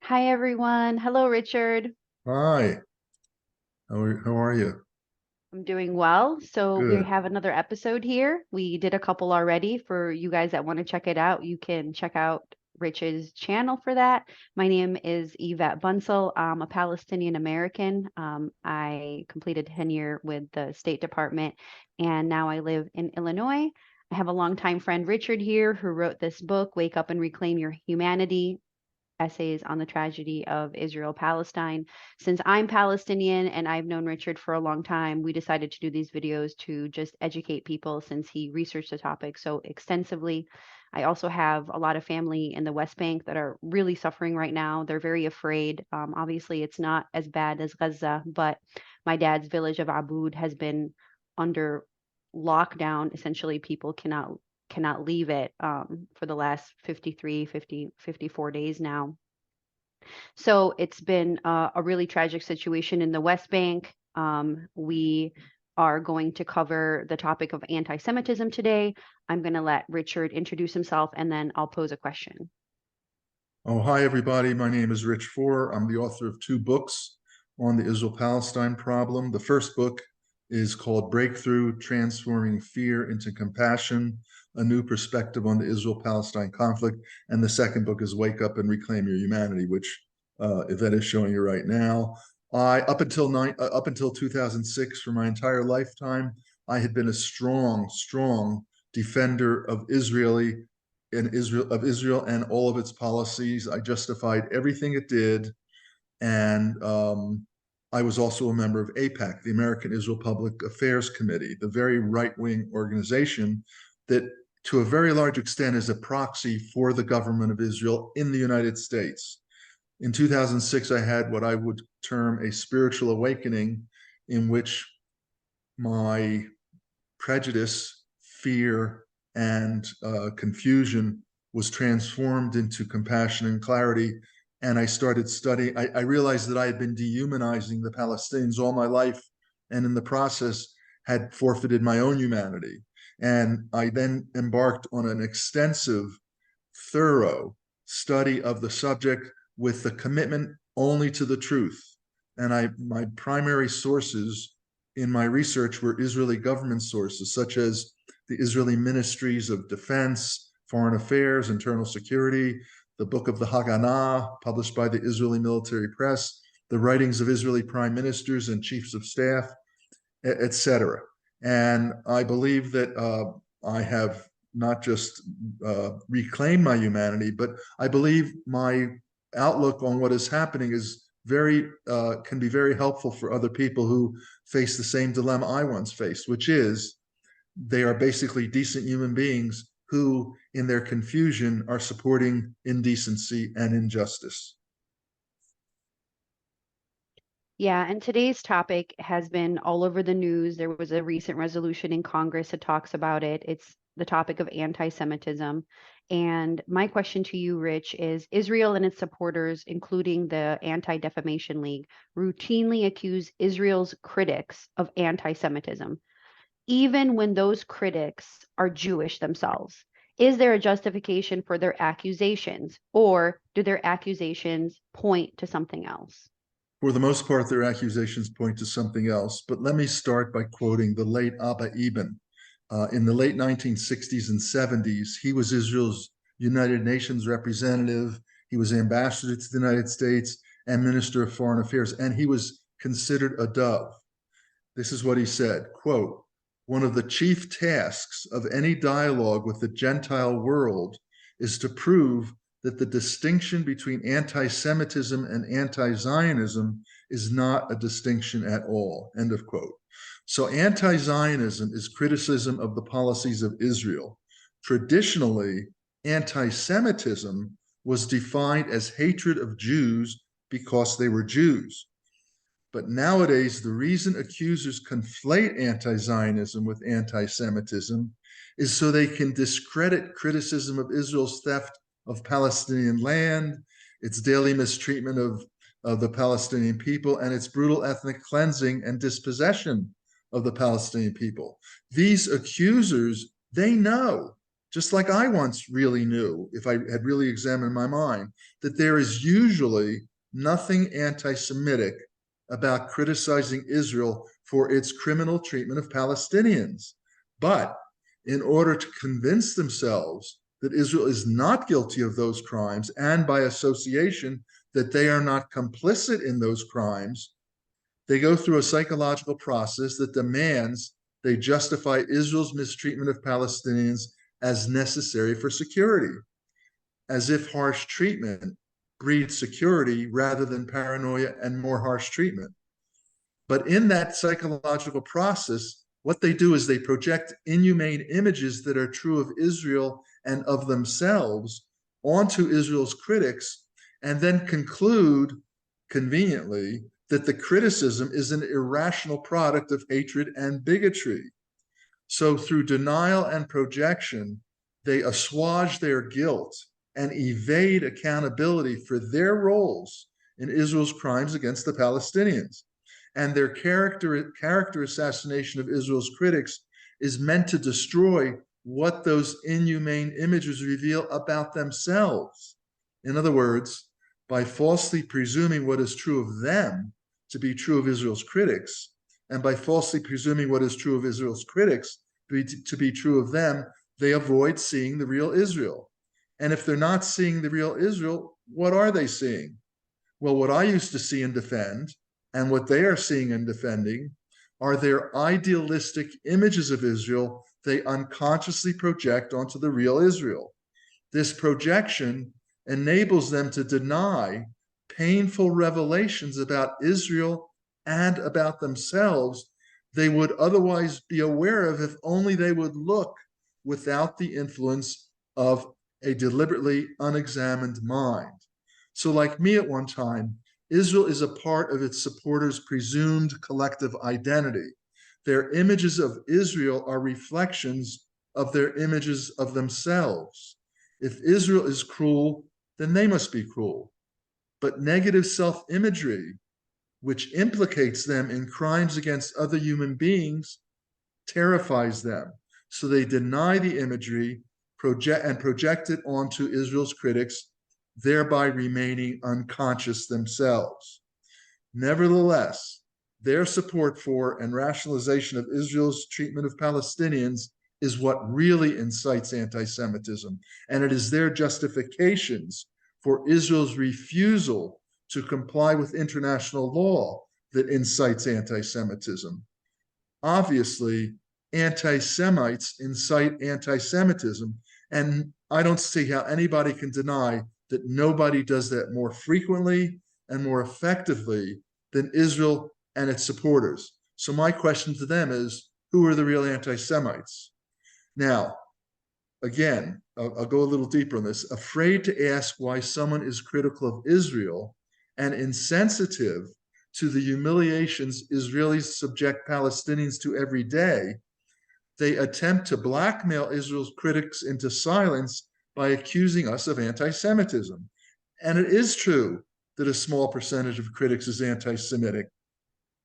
Hi, everyone. Hello, Richard. Hi, how are you? I'm doing well. So we Good. have another episode here. We did a couple already. For you guys that want to check it out, you can check out Rich's channel for that. My name is Yvette Bunsel. I'm a Palestinian American. I completed tenure with the State Department, and now I live in Illinois. I have a longtime friend, Richard, here, who wrote this book, Wake Up and Reclaim Your Humanity: Essays on the Tragedy of Israel-Palestine. Since I'm Palestinian and I've known Richard for a long time, we decided to do these videos to just educate people since he researched the topic so extensively. I also have a lot of family in the West Bank that are really suffering right now. They're very afraid. Obviously, it's not as bad as Gaza, but my dad's village of Aboud has been under lockdown. Essentially, people cannot leave it for the last 54 days now. So it's been a really tragic situation in the West Bank. We are going to cover the topic of anti-Semitism today. I'm going to let Richard introduce himself and then I'll pose a question. Oh, hi, everybody. My name is Rich Four. I'm the author of two books on the Israel-Palestine problem. The first book is called Breakthrough: Transforming Fear into Compassion, a New Perspective on the Israel-Palestine Conflict. And the second book is Wake Up and Reclaim Your Humanity, which Yvette is showing you right now. Up until 2006, for my entire lifetime, I had been a strong defender of Israel and all of its policies. I justified everything it did, and I was also a member of AIPAC, the American Israel Public Affairs Committee, the very right-wing organization that, to a very large extent, is a proxy for the government of Israel in the United States. In 2006, I had what I would term a spiritual awakening, in which my prejudice, fear, and confusion was transformed into compassion and clarity. And I started studying. I realized that I had been dehumanizing the Palestinians all my life, and in the process had forfeited my own humanity. And I then embarked on an extensive, thorough study of the subject with the commitment only to the truth. And my primary sources in my research were Israeli government sources, such as the Israeli Ministries of Defense, Foreign Affairs, Internal Security, the Book of the Haganah, published by the Israeli Military Press, the writings of Israeli prime ministers and chiefs of staff, etc. And I believe that I have not just reclaimed my humanity, but I believe my outlook on what is happening is can be very helpful for other people who face the same dilemma I once faced, which is they are basically decent human beings who, in their confusion, are supporting indecency and injustice. Yeah, and today's topic has been all over the news. There was a recent resolution in Congress that talks about it. It's the topic of anti-Semitism. And my question to you, Rich, is Israel and its supporters, including the Anti-Defamation League, routinely accuse Israel's critics of anti-Semitism, even when those critics are Jewish themselves. Is there a justification for their accusations, or do their accusations point to something else? For the most part, their accusations point to something else. But let me start by quoting the late Abba Eban. In the late 1960s and 70s, he was Israel's United Nations representative. He was ambassador to the United States and Minister of Foreign Affairs, and he was considered a dove. This is what he said, quote, "One of the chief tasks of any dialogue with the Gentile world is to prove that the distinction between anti-Semitism and anti-Zionism is not a distinction at all," end of quote. So anti-Zionism is criticism of the policies of Israel. Traditionally, anti-Semitism was defined as hatred of Jews because they were Jews. But nowadays, the reason accusers conflate anti-Zionism with anti-Semitism is so they can discredit criticism of Israel's theft of Palestinian land, its daily mistreatment of the Palestinian people, and its brutal ethnic cleansing and dispossession of the Palestinian people. These accusers, they know just like I once really knew, if I had really examined my mind, that there is usually nothing anti-Semitic about criticizing Israel for its criminal treatment of Palestinians. But in order to convince themselves that Israel is not guilty of those crimes, and by association, that they are not complicit in those crimes, they go through a psychological process that demands they justify Israel's mistreatment of Palestinians as necessary for security, as if harsh treatment breeds security rather than paranoia and more harsh treatment. But in that psychological process, what they do is they project inhumane images that are true of Israel and of themselves onto Israel's critics, and then conclude conveniently that the criticism is an irrational product of hatred and bigotry. So through denial and projection, they assuage their guilt and evade accountability for their roles in Israel's crimes against the Palestinians. And their character assassination of Israel's critics is meant to destroy what those inhumane images reveal about themselves. In other words, by falsely presuming what is true of them to be true of Israel's critics, and by falsely presuming what is true of Israel's critics to be true of them, they avoid seeing the real Israel. And if they're not seeing the real Israel, what are they seeing? Well, what I used to see and defend, and what they are seeing and defending, are their idealistic images of Israel they unconsciously project onto the real Israel. This projection enables them to deny painful revelations about Israel and about themselves they would otherwise be aware of if only they would look without the influence of a deliberately unexamined mind. So, like me at one time, Israel is a part of its supporters' presumed collective identity. Their images of Israel are reflections of their images of themselves. If Israel is cruel, then they must be cruel. But negative self-imagery, which implicates them in crimes against other human beings, terrifies them. So they deny the imagery project it onto Israel's critics, thereby remaining unconscious themselves. Nevertheless, their support for and rationalization of Israel's treatment of Palestinians is what really incites anti-Semitism, and it is their justifications for Israel's refusal to comply with international law that incites anti-Semitism. Obviously, anti-Semites incite anti-Semitism, and I don't see how anybody can deny that nobody does that more frequently and more effectively than Israel and its supporters. So my question to them is, who are the real anti-Semites? Now, again, I'll go a little deeper on this. Afraid to ask why someone is critical of Israel and insensitive to the humiliations Israelis subject Palestinians to every day, they attempt to blackmail Israel's critics into silence by accusing us of anti-Semitism. And it is true that a small percentage of critics is anti-Semitic.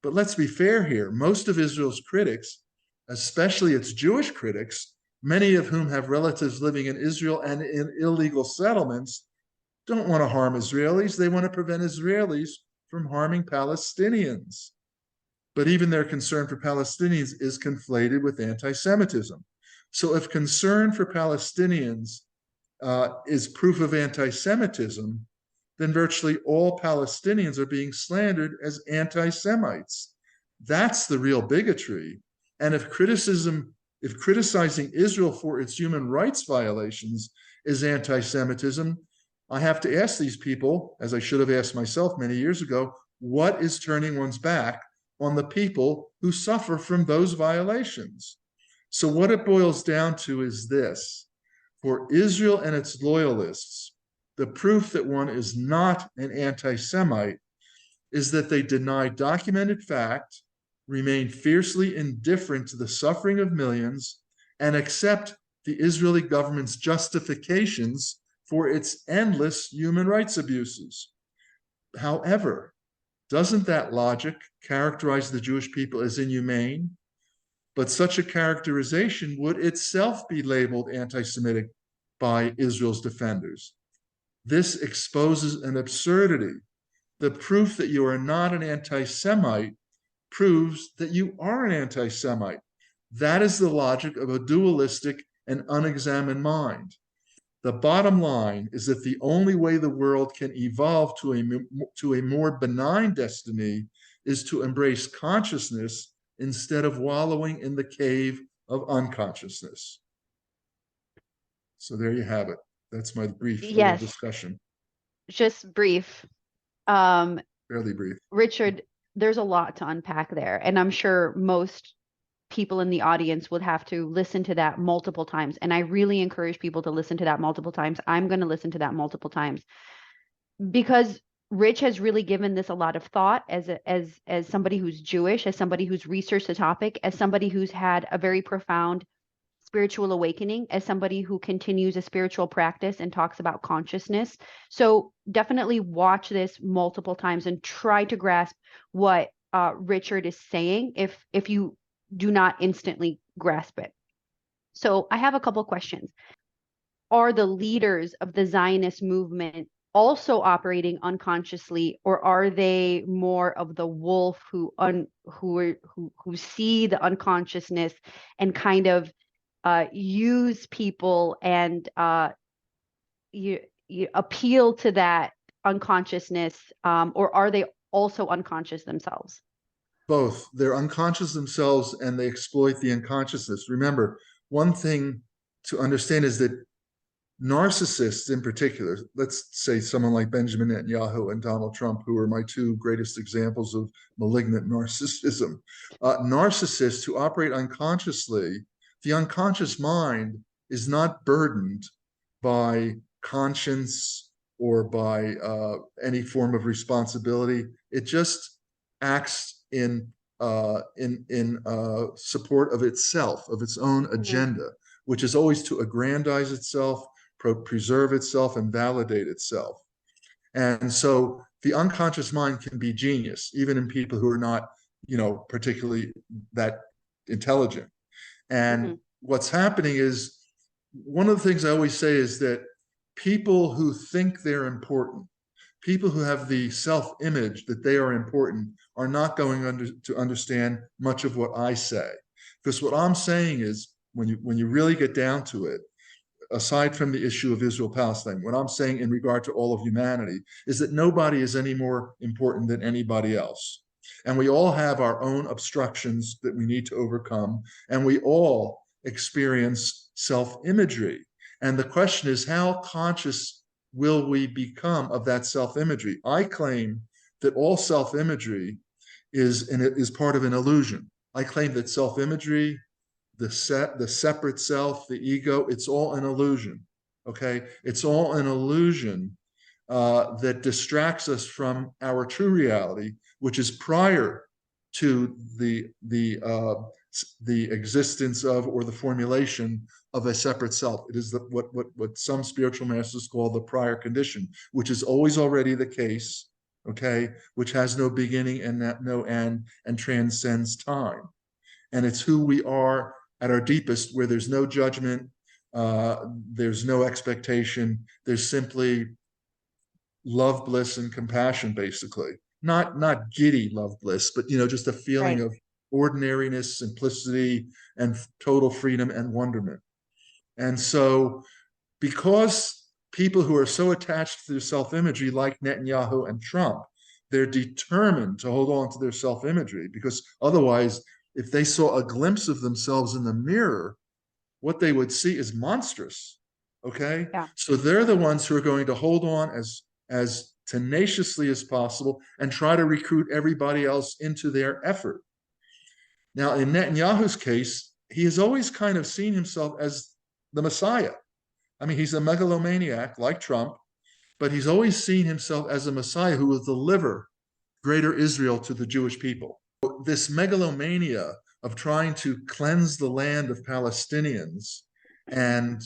But let's be fair here. Most of Israel's critics, especially its Jewish critics, many of whom have relatives living in Israel and in illegal settlements, don't want to harm Israelis. They want to prevent Israelis from harming Palestinians. But even their concern for Palestinians is conflated with anti-Semitism. So if concern for Palestinians is proof of anti-Semitism, then virtually all Palestinians are being slandered as anti-Semites. That's the real bigotry. And if criticizing Israel for its human rights violations is anti-Semitism, I have to ask these people, as I should have asked myself many years ago, what is turning one's back on the people who suffer from those violations? So what it boils down to is this: for Israel and its loyalists, the proof that one is not an anti-Semite is that they deny documented fact, remain fiercely indifferent to the suffering of millions, and accept the Israeli government's justifications for its endless human rights abuses. However, doesn't that logic characterize the Jewish people as inhumane? but such a characterization would itself be labeled anti-Semitic by Israel's defenders. This exposes an absurdity. The proof that you are not an anti-Semite proves that you are an anti-Semite. That is the logic of a dualistic and unexamined mind. The bottom line is that the only way the world can evolve to a more benign destiny is to embrace consciousness instead of wallowing in the cave of unconsciousness. So there you have it. That's my brief little Yes, discussion. just brief. Um, Fairly brief. Richard, there's a lot to unpack there, and I'm sure most people in the audience would have to listen to that multiple times. And I really encourage people to listen to that multiple times. I'm going to listen to that multiple times because Rich has really given this a lot of thought as somebody who's Jewish, as somebody who's researched the topic, as somebody who's had a very profound spiritual awakening, as somebody who continues a spiritual practice and talks about consciousness. So definitely watch this multiple times and try to grasp what Richard is saying if you do not instantly grasp it. So I have a couple questions. Are the leaders of the Zionist movement also operating unconsciously, or are they more of the wolf who see the unconsciousness and kind of use people and you appeal to that unconsciousness, or are they also unconscious themselves? Both. They're unconscious themselves and they exploit the unconsciousness. Remember, one thing to understand is that narcissists in particular, let's say someone like Benjamin Netanyahu and Donald Trump, who are my two greatest examples of malignant narcissism, narcissists who operate unconsciously, the unconscious mind is not burdened by conscience or by any form of responsibility. It just acts in support of itself, of its own agenda, which is always to aggrandize itself, preserve itself, and validate itself. And so the unconscious mind can be genius, even in people who are not, particularly that intelligent. And what's happening is, one of the things I always say is that people who think they're important, people who have the self-image that they are important, are not going to understand much of what I say. Because what I'm saying is, when you really get down to it, aside from the issue of Israel-Palestine, what I'm saying in regard to all of humanity is that nobody is any more important than anybody else. And we all have our own obstructions that we need to overcome, and we all experience self-imagery. And the question is, how conscious will we become of that self-imagery? I claim that all self-imagery is part of an illusion. I claim that self-imagery, the separate self, the ego, it's all an illusion. Okay, it's all an illusion that distracts us from our true reality, which is prior to the existence of, or the formulation of, a separate self. It is what some spiritual masters call the prior condition, which is always already the case. Okay, which has no beginning and no end and transcends time. And it's who we are at our deepest, where there's no judgment, there's no expectation, there's simply love, bliss, and compassion, basically. Not giddy love, bliss, but just a feeling of ordinariness, simplicity, and total freedom and wonderment. And so, because people who are so attached to their self-imagery, like Netanyahu and Trump, they're determined to hold on to their self-imagery, because otherwise, if they saw a glimpse of themselves in the mirror, what they would see is monstrous. Okay? Yeah. So they're the ones who are going to hold on as tenaciously as possible and try to recruit everybody else into their effort. Now, in Netanyahu's case, he has always kind of seen himself as the Messiah. I mean, he's a megalomaniac like Trump, but he's always seen himself as a Messiah who will deliver greater Israel to the Jewish people. This megalomania of trying to cleanse the land of Palestinians and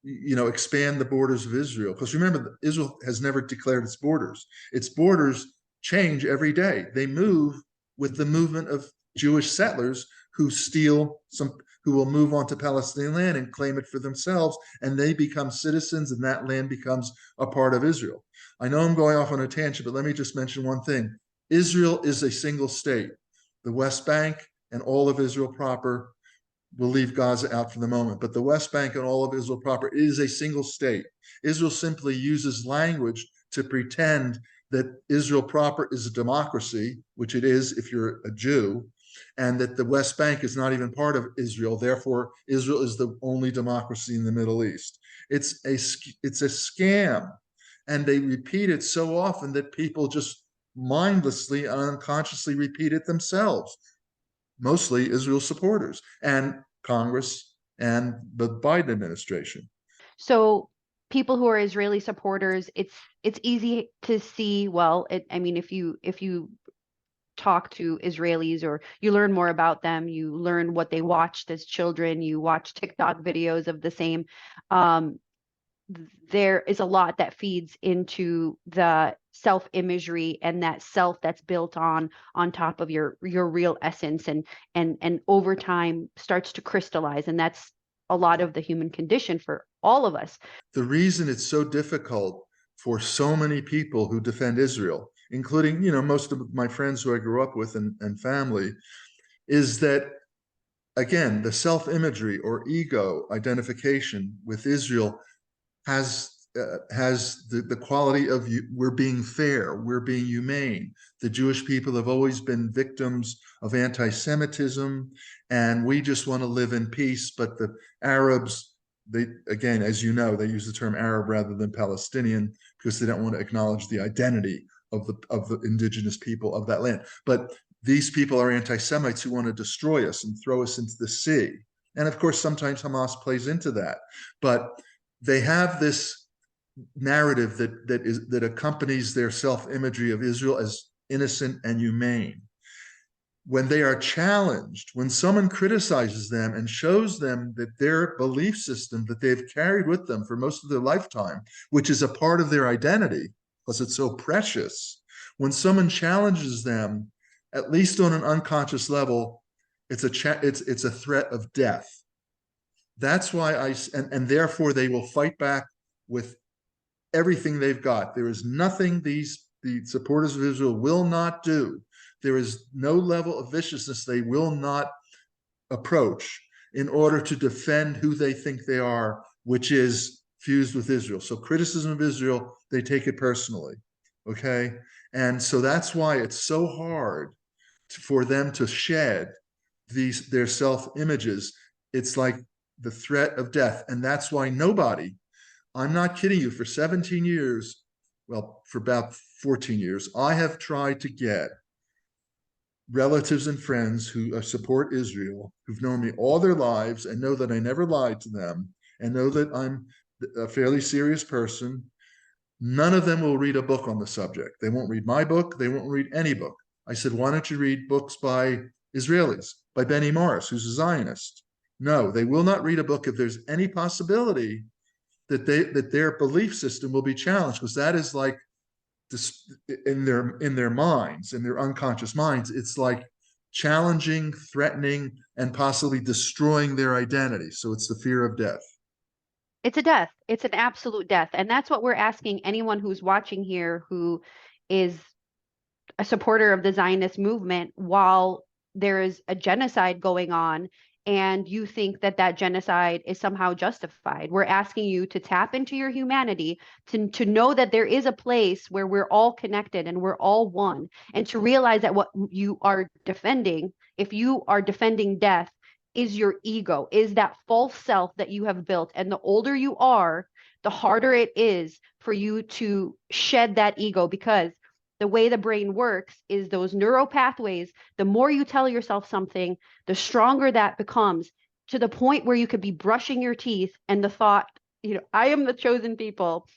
expand the borders of Israel. Because remember, Israel has never declared its borders. Its borders change every day. They move with the movement of Jewish settlers who who will move onto Palestinian land and claim it for themselves, and they become citizens, and that land becomes a part of Israel. I know I'm going off on a tangent, but let me just mention one thing. Israel is a single state. The West Bank and all of Israel proper, we'll leave Gaza out for the moment, but the West Bank and all of Israel proper is a single state. Israel simply uses language to pretend that Israel proper is a democracy, which it is if you're a Jew, and that the West Bank is not even part of Israel. Therefore, Israel is the only democracy in the Middle East. It's a scam, and they repeat it so often that people just mindlessly and unconsciously repeat it themselves. Mostly Israel supporters and Congress and the Biden administration. So people who are Israeli supporters, it's easy to see, well, I mean, if you talk to Israelis or you learn more about them, you learn what they watched as children, you watch TikTok videos of the same. There is a lot that feeds into the self imagery and that self that's built on top of your real essence, and over time starts to crystallize, and that's a lot of the human condition for all of us. The reason it's so difficult for so many people who defend Israel, including, most of my friends who I grew up with and family, is that, again, the self-imagery or ego identification with Israel has the quality of we're being fair, we're being humane. The Jewish people have always been victims of anti-Semitism, and we just want to live in peace. But the Arabs, they, again, as you know, they use the term Arab rather than Palestinian because they don't want to acknowledge the identity of the indigenous people of that land. But these people are anti-Semites who want to destroy us and throw us into the sea. And of course, sometimes Hamas plays into that. But they have this narrative that accompanies their self-imagery of Israel as innocent and humane. When they are challenged, when someone criticizes them and shows them that their belief system that they've carried with them for most of their lifetime, which is a part of their identity, because it's so precious, when someone challenges them, at least on an unconscious level, it's a threat of death. That's why and therefore they will fight back with everything they've got. There is nothing the supporters of Israel will not do. There is no level of viciousness they will not approach in order to defend who they think they are, which is fused with Israel. So criticism of Israel, they take it personally, okay? And so that's why it's so hard for them to shed their self-images. It's like the threat of death. And that's why nobody, I'm not kidding you, for 17 years, well, for about 14 years, I have tried to get relatives and friends who support Israel, who've known me all their lives and know that I never lied to them and know that I'm a fairly serious person. None of them will read a book on the subject. They won't read my book. They won't read any book. I said, why don't you read books by Israelis, by Benny Morris, who's a Zionist? No, they will not read a book if there's any possibility that their belief system will be challenged, because that is like in their minds, in their unconscious minds, it's like challenging, threatening, and possibly destroying their identity. So it's the fear of death. It's a death. It's an absolute death. And that's what we're asking anyone who's watching here who is a supporter of the Zionist movement while there is a genocide going on and you think that that genocide is somehow justified. We're asking you to tap into your humanity, to know that there is a place where we're all connected and we're all one, and to realize that what you are defending, if you are defending death, is your ego, is that false self that you have built. And the older you are, the harder it is for you to shed that ego, because the way the brain works is those neural pathways, the more you tell yourself something, the stronger that becomes, to the point where you could be brushing your teeth and the thought, I am the chosen people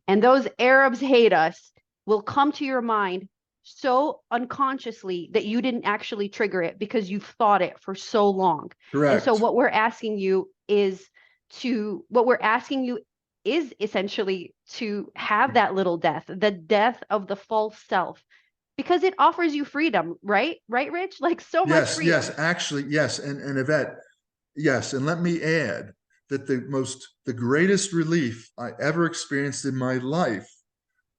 and those Arabs hate us, will come to your mind so unconsciously that you didn't actually trigger it because you've thought it for so long. And so Correct. what we're asking you is essentially to have that little death, the death of the false self, because it offers you freedom, right? Right, Rich? Like so much Yes, yes, freedom. actually, yes. And Yvette, yes. And let me add that the greatest relief I ever experienced in my life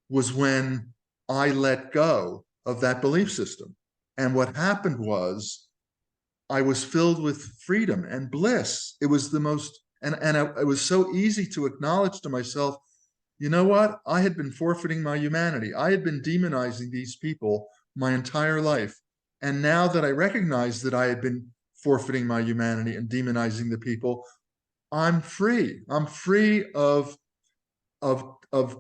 was when I let go of that belief system. And what happened was I was filled with freedom and bliss. It was the most, it was so easy to acknowledge to myself, you know what? I had been forfeiting my humanity. I had been demonizing these people my entire life. And now that I recognize that I had been forfeiting my humanity and demonizing the people, I'm free. I'm free of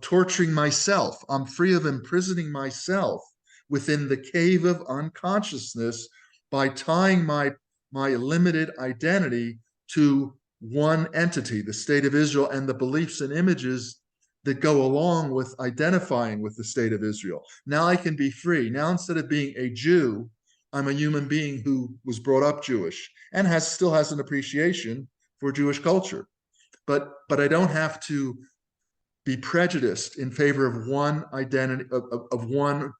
torturing myself. I'm free of imprisoning myself within the cave of unconsciousness by tying my limited identity to one entity, the state of Israel, and the beliefs and images that go along with identifying with the state of Israel. Now I can be free. Now, instead of being a Jew, I'm a human being who was brought up Jewish and still has an appreciation for Jewish culture. But I don't have to be prejudiced in favor of one identity, of one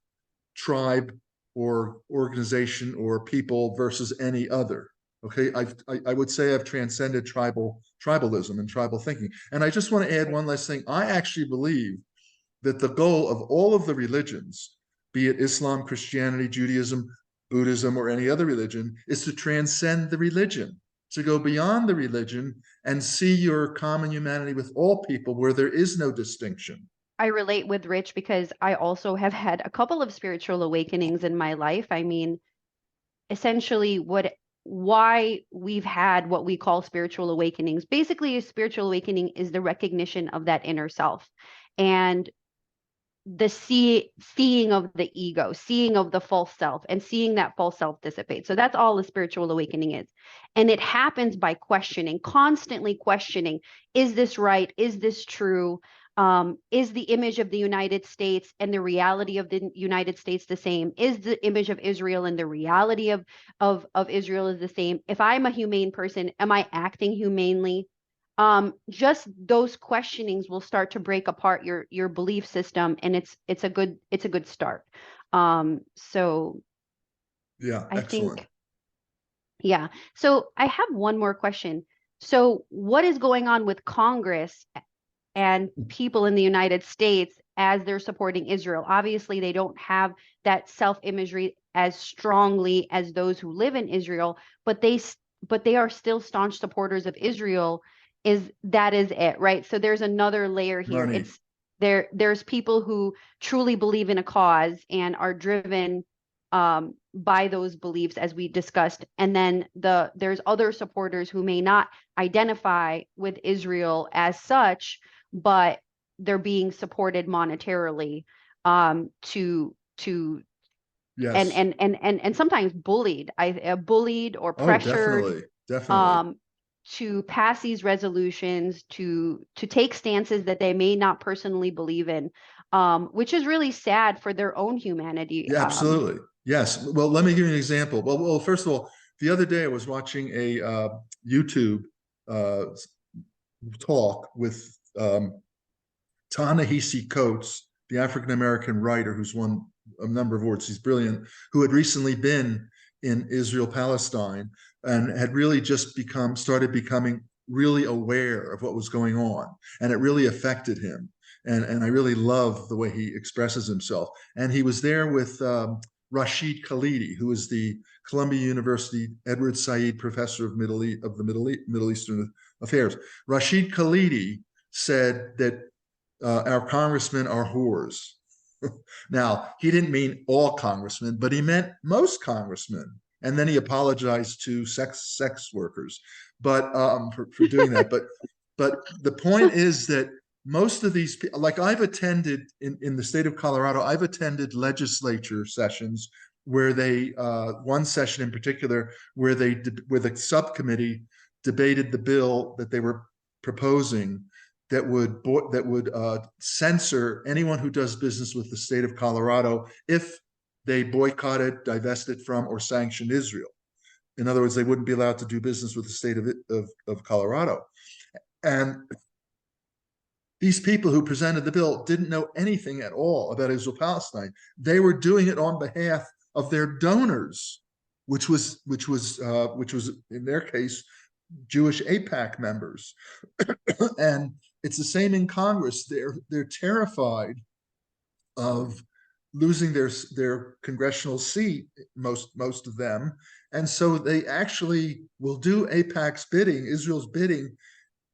tribe or organization or people versus any other. Okay, I would say I've transcended tribalism and tribal thinking. And I just want to add one last thing. I actually believe that the goal of all of the religions, be it Islam, Christianity, Judaism, Buddhism, or any other religion, is to transcend the religion, to go beyond the religion and see your common humanity with all people where there is no distinction. I relate with Rich because I also have had a couple of spiritual awakenings in my life. I mean, essentially what why we've had what we call spiritual awakenings. Basically, a spiritual awakening is the recognition of that inner self and the seeing of the ego, seeing of the false self, and seeing that false self dissipate. So that's all a spiritual awakening is. And it happens by questioning, constantly questioning, is this right? Is this true? Is the image of the United States and the reality of the United States the same? Is the image of Israel and the reality of Israel is the same? If I'm a humane person, am I acting humanely? Just those questionings will start to break apart your belief system, and it's a good start. So Yeah, I excellent. think, yeah. So I have one more question. So what is going on with Congress and people in the United States as they're supporting Israel? Obviously, they don't have that self-imagery as strongly as those who live in Israel, but they are still staunch supporters of Israel. That is it, right? So there's another layer here. Money. There's people who truly believe in a cause and are driven by those beliefs, as we discussed, and then there's other supporters who may not identify with Israel as such, but they're being supported monetarily to Yes. and sometimes bullied or Oh, pressured definitely. Definitely. um to pass these resolutions, to take stances that they may not personally believe in, which is really sad for their own humanity. Yeah, absolutely. Yes. Well, let me give you an example. Well, first of all, the other day I was watching a YouTube uh, talk with Ta-Nehisi Coates, the African American writer who's won a number of awards. He's brilliant, who had recently been in Israel, Palestine, and had really just started becoming really aware of what was going on. And it really affected him. And I really love the way he expresses himself. And he was there with Rashid Khalidi, who is the Columbia University Edward Said Professor of Middle Eastern Affairs. Rashid Khalidi said that our congressmen are whores. Now, he didn't mean all congressmen, but he meant most congressmen. And then he apologized to sex workers, but for doing that. But the point is that most of these people, like I've attended in the state of Colorado, I've attended legislature sessions where one session in particular where where the subcommittee debated the bill that they were proposing that would censor anyone who does business with the state of Colorado if they boycotted, divested from, or sanctioned Israel. In other words, they wouldn't be allowed to do business with the state of Colorado. And These people who presented the bill didn't know anything at all about Israel Palestine. They were doing it on behalf of their donors, which was in their case Jewish AIPAC members. And it's the same in Congress. They're terrified of losing their congressional seat, most of them, and so they actually will do AIPAC's bidding, Israel's bidding,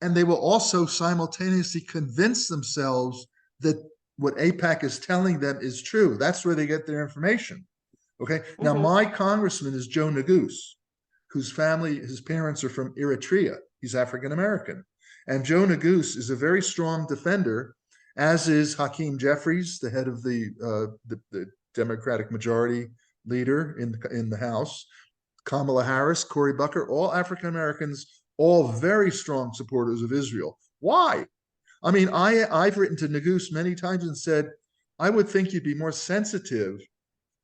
and they will also simultaneously convince themselves that what AIPAC is telling them is true. That's where they get their information. Okay. Now, Mm-hmm. my congressman is Joe Neguse, his parents are from Eritrea. He's African American. And Joe Neguse is a very strong defender, as is Hakeem Jeffries, the head of the Democratic majority leader in the House, Kamala Harris, Cory Booker, all African Americans, all very strong supporters of Israel. Why? I mean, I've written to Neguse many times and said, I would think you'd be more sensitive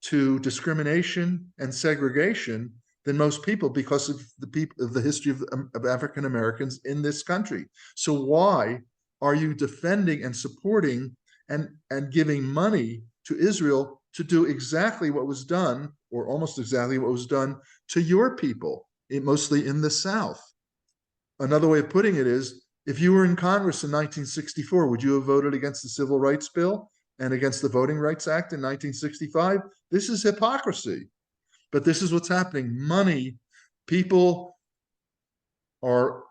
to discrimination and segregation than most people because of the history of African Americans in this country. So why are you defending and supporting and giving money to Israel to do exactly what was done, or almost exactly what was done to your people, mostly in the South? Another way of putting it is, if you were in Congress in 1964, would you have voted against the Civil Rights Bill and against the Voting Rights Act in 1965? This is hypocrisy. But this is what's happening. Money, people are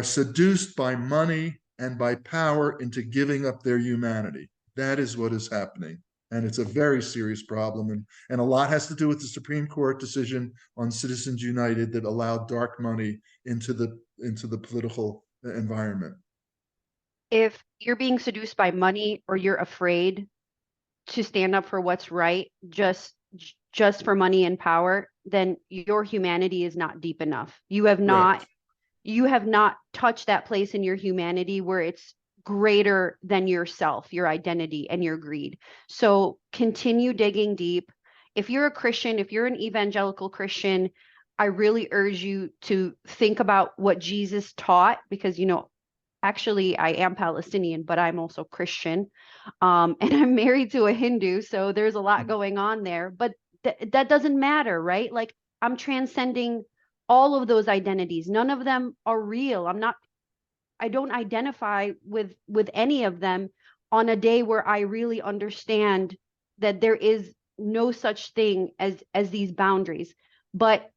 seduced by money and by power into giving up their humanity. That is what is happening. And it's a very serious problem. And a lot has to do with the Supreme Court decision on Citizens United that allowed dark money into the political environment. If you're being seduced by money or you're afraid to stand up for what's right just for money and power, then your humanity is not deep enough. Correct. You have not touched that place in your humanity where it's greater than yourself, your identity, and your greed. So continue digging deep. If you're a Christian, if you're an evangelical Christian, I really urge you to think about what Jesus taught, because, actually, I am Palestinian, but I'm also Christian. And I'm married to a Hindu. So there's a lot going on there. But that doesn't matter, right? Like, I'm transcending all of those identities. None of them are real. I don't identify with any of them on a day where I really understand that there is no such thing as these boundaries. But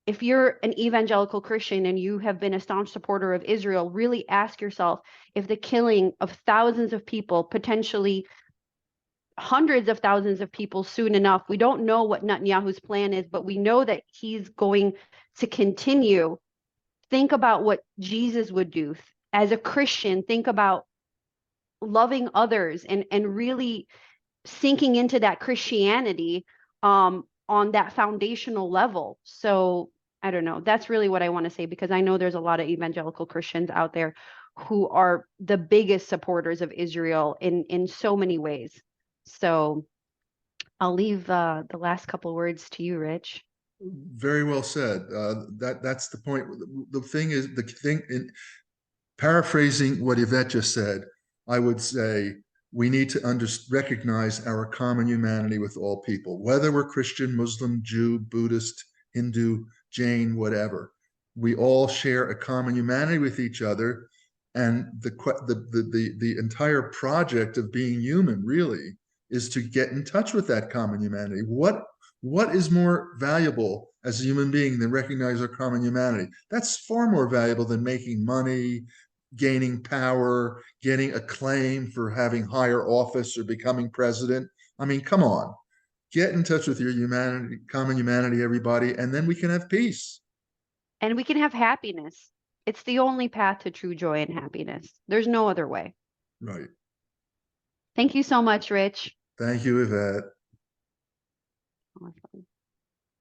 if you're an evangelical Christian and you have been a staunch supporter of Israel, really ask yourself if the killing of thousands of people, potentially hundreds of thousands of people soon enough, we don't know what Netanyahu's plan is, but we know that he's going to continue. Think about what Jesus would do. As a Christian, think about loving others and really sinking into that Christianity on that foundational level. So I don't know. That's really what I want to say, because I know there's a lot of evangelical Christians out there who are the biggest supporters of Israel in so many ways. So I'll leave the last couple words to you, Rich. Very well said. That's the point. The thing is, in paraphrasing what Yvette just said, I would say we need to recognize our common humanity with all people, whether we're Christian, Muslim, Jew, Buddhist, Hindu, Jain, whatever. We all share a common humanity with each other, and the entire project of being human really is to get in touch with that common humanity. What is more valuable as a human being than recognize our common humanity? That's far more valuable than making money, gaining power, getting acclaim for having higher office or becoming president. I mean, come on, get in touch with your humanity, common humanity, everybody, and then we can have peace. And we can have happiness. It's the only path to true joy and happiness. There's no other way. Right. Thank you so much, Rich. Thank you, Yvette.